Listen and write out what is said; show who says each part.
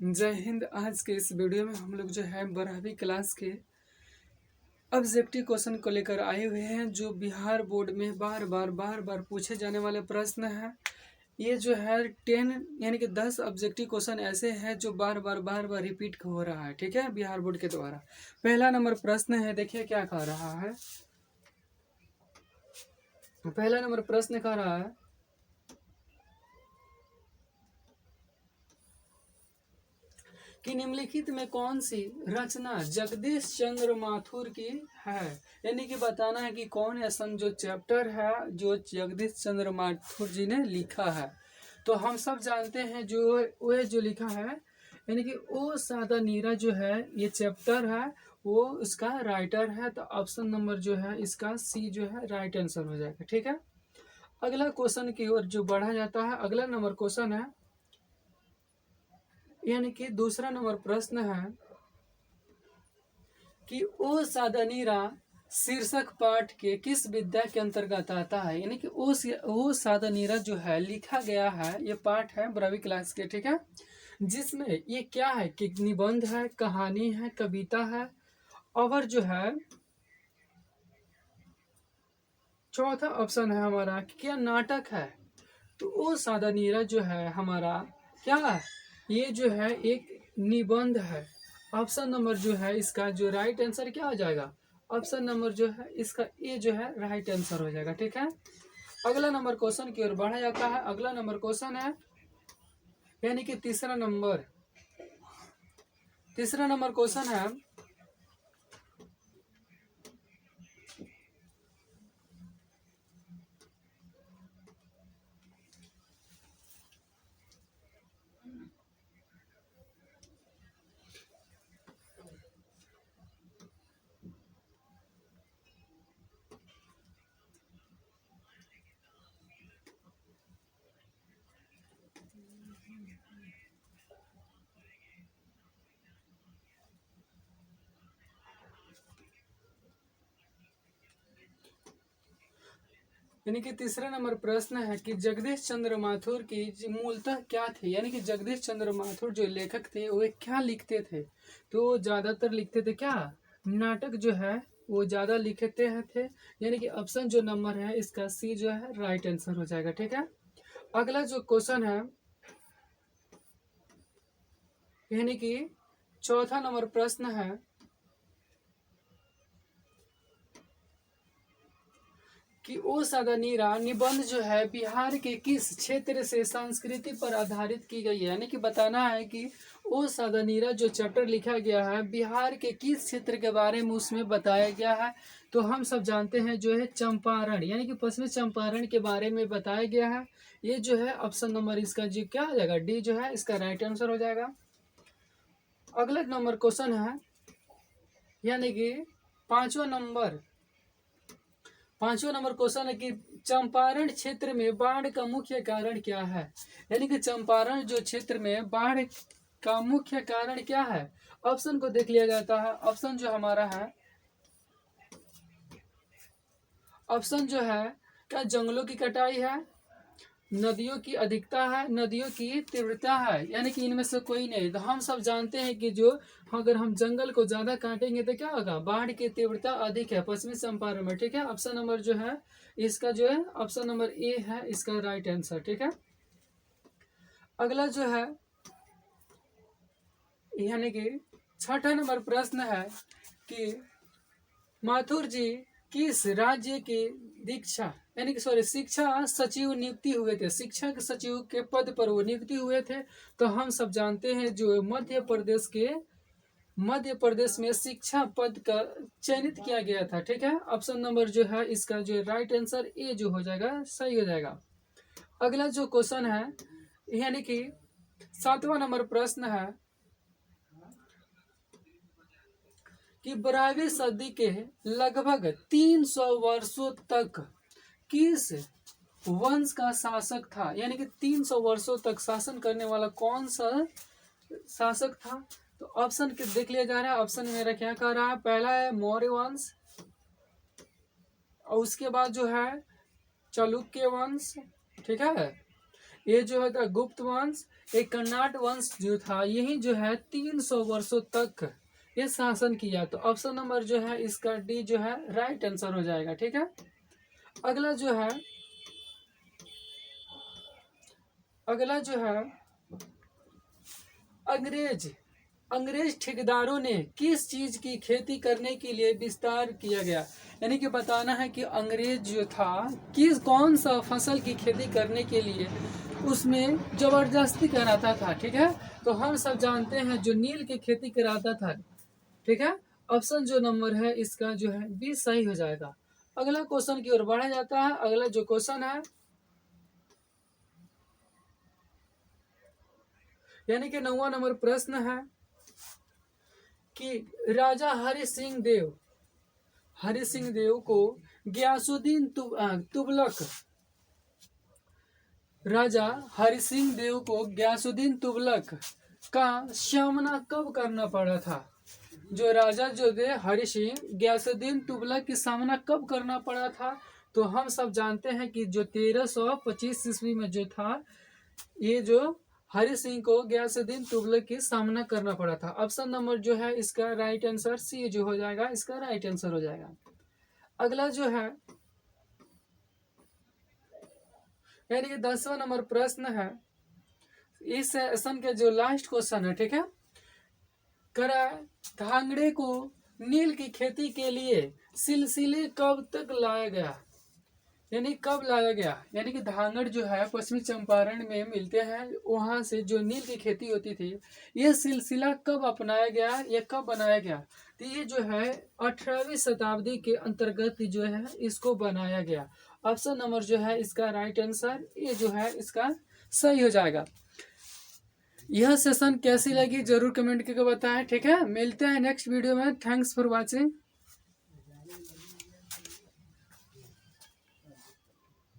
Speaker 1: जय हिंद। आज के इस वीडियो में हम लोग जो है 12वीं क्लास के ऑब्जेक्टिव क्वेश्चन को लेकर आए हुए हैं, जो बिहार बोर्ड में बार बार पूछे जाने वाले प्रश्न हैं। ये जो है 10 यानी कि 10 ऑब्जेक्टिव क्वेश्चन ऐसे हैं जो बार बार रिपीट हो रहा है। ठीक है, बिहार बोर्ड के द्वारा। पहला नंबर प्रश्न है, देखिए क्या कह रहा है। पहला नंबर प्रश्न कह रहा है कि निम्नलिखित में कौन सी रचना जगदीश चंद्र माथुर की है। यानी कि बताना है कि कौन ऐसा जो चैप्टर है जो जगदीश चंद्र माथुर जी ने लिखा है। तो हम सब जानते हैं जो वह जो लिखा है, यानी कि ओ सादा नीरा जो है ये चैप्टर है, वो उसका राइटर है। तो ऑप्शन नंबर जो है इसका सी जो है राइट आंसर हो जाएगा। ठीक है, अगला क्वेश्चन की ओर जो बढ़ा जाता है, अगला नंबर क्वेश्चन है, यानी कि दूसरा नंबर प्रश्न है कि ओ सादनीरा शीर्षक पाठ के किस विद्या के अंतर्गत आता है। यानी कि ओ सादनीरा जो है लिखा गया है, ये पाठ है 12वीं क्लास के। ठीक है, जिसमें ये क्या है कि निबंध है, कहानी है, कविता है, और जो है चौथा ऑप्शन है हमारा क्या नाटक है। तो ओ सादनीरा जो है हमारा क्या है, ये जो है एक निबंध है। ऑप्शन नंबर जो है इसका जो राइट आंसर क्या हो जाएगा, ऑप्शन नंबर जो है इसका ए जो है राइट आंसर हो जाएगा। ठीक है, अगला नंबर क्वेश्चन की ओर बढ़ा जाता है। अगला नंबर क्वेश्चन है, यानी कि तीसरा नंबर क्वेश्चन है यानी कि तीसरा नंबर प्रश्न है कि जगदीश चंद्र माथुर की मूलतः क्या थे। यानी कि जगदीश चंद्र माथुर जो लेखक थे वे क्या लिखते थे। तो ज्यादातर लिखते थे क्या, नाटक जो है वो ज्यादा लिखते हैं थे। यानी कि ऑप्शन जो नंबर है इसका सी जो है राइट आंसर हो जाएगा। ठीक है, अगला जो क्वेश्चन है, यानी कि चौथा नंबर प्रश्न है कि ओ सदनीरा निबंध जो है बिहार के किस क्षेत्र से संस्कृति पर आधारित की गई है। यानी कि बताना है कि ओ सदनीरा जो चैप्टर लिखा गया है बिहार के किस क्षेत्र के बारे में उसमें बताया गया है। तो हम सब जानते हैं जो है चंपारण, यानी कि पश्चिमी चंपारण के बारे में बताया गया है। ये जो है ऑप्शन नंबर इसका जी क्या हो जाएगा, डी जो है इसका राइट आंसर हो जाएगा। अगला नंबर क्वेश्चन है, यानी कि पांचवा नंबर क्वेश्चन है कि चंपारण क्षेत्र में बाढ़ का मुख्य कारण क्या है। यानी कि चंपारण जो क्षेत्र में बाढ़ का मुख्य कारण क्या है। ऑप्शन को देख लिया जाता है। ऑप्शन जो हमारा है, ऑप्शन जो है क्या जंगलों की कटाई है, नदियों की अधिकता है, नदियों की तीव्रता है। यानी कि इनमें से कोई नहीं। तो हम सब जानते हैं कि जो अगर हम जंगल को ज्यादा काटेंगे तो क्या होगा, बाढ़ की तीव्रता अधिक है पश्चिमी चंपारण में। ठीक है, ऑप्शन नंबर जो है इसका जो है ऑप्शन नंबर ए है इसका राइट आंसर। ठीक है, अगला जो है, यानी कि छठा नंबर प्रश्न है कि माथुर जी किस राज्य की दीक्षा यानी कि शिक्षा सचिव नियुक्ति हुए थे, शिक्षक सचिव के पद पर वो नियुक्ति हुए थे। तो हम सब जानते हैं जो मध्य प्रदेश में शिक्षा पद का चयनित किया गया था। ठीक है, ऑप्शन नंबर जो है इसका जो राइट आंसर ए जो हो जाएगा सही हो जाएगा। अगला जो क्वेश्चन है, यानी कि 7वां नंबर प्रश्न है कि 12वीं सदी के लगभग 300 वर्षों तक किस वंश का शासक था। यानी कि 300 वर्षों तक शासन करने वाला कौन सा शासक था। तो ऑप्शन के देख लिया जा रहा है। ऑप्शन मेरा क्या कह रहा है, पहला है मौर्य वंश, और उसके बाद जो है चालुक्य वंश। ठीक है, ये जो है गुप्त वंश, एक कर्नाट वंश जो था, यही जो है 300 वर्षों तक ये शासन किया। तो ऑप्शन नंबर जो है इसका डी जो है राइट आंसर हो जाएगा। ठीक है, अगला जो है अंग्रेज ठेकेदारों ने किस चीज की खेती करने के लिए विस्तार किया गया। यानी कि बताना है कि अंग्रेज जो था कौन सा फसल की खेती करने के लिए उसमें जबरदस्ती कराता था। ठीक है, तो हम सब जानते हैं जो नील की खेती कराता था। ठीक है, ऑप्शन जो नंबर है इसका जो है बी सही हो जाएगा। अगला क्वेश्चन की ओर बढ़ा जाता है। अगला जो क्वेश्चन है यानी कि 9वां नंबर प्रश्न है कि राजा हरि सिंह देव को गयासुद्दीन तुगलक राजा हरि सिंह देव को गयासुद्दीन तुगलक का सामना कब करना पड़ा था। जो राजा जो थे हरि सिंह गयासुद्दीन तुगलक की सामना कब करना पड़ा था। तो हम सब जानते हैं कि जो 1325 ईस्वी में जो था, ये जो हरि सिंह को गयासुद्दीन तुगलक की सामना करना पड़ा था। ऑप्शन नंबर जो है इसका राइट आंसर सी जो हो जाएगा, इसका राइट आंसर हो जाएगा। अगला जो है यानी कि 10वां नंबर प्रश्न है, इस सेशन के जो लास्ट क्वेश्चन है। ठीक है, करा धांगड़े को नील की खेती के लिए सिलसिले कब तक लाया गया। यानी कब लाया गया, यानी कि धांगड़ जो है पश्चिमी चंपारण में मिलते हैं, वहां से जो नील की खेती होती थी, ये सिलसिला कब अपनाया गया, ये कब बनाया गया। तो ये जो है 18वीं शताब्दी के अंतर्गत जो है इसको बनाया गया। ऑप्शन नंबर जो है इसका राइट आंसर ये जो है इसका सही हो जाएगा। यह सेशन कैसी लगी जरूर कमेंट करके बताएं। ठीक है, मिलते हैं नेक्स्ट वीडियो में। Thanks for watching.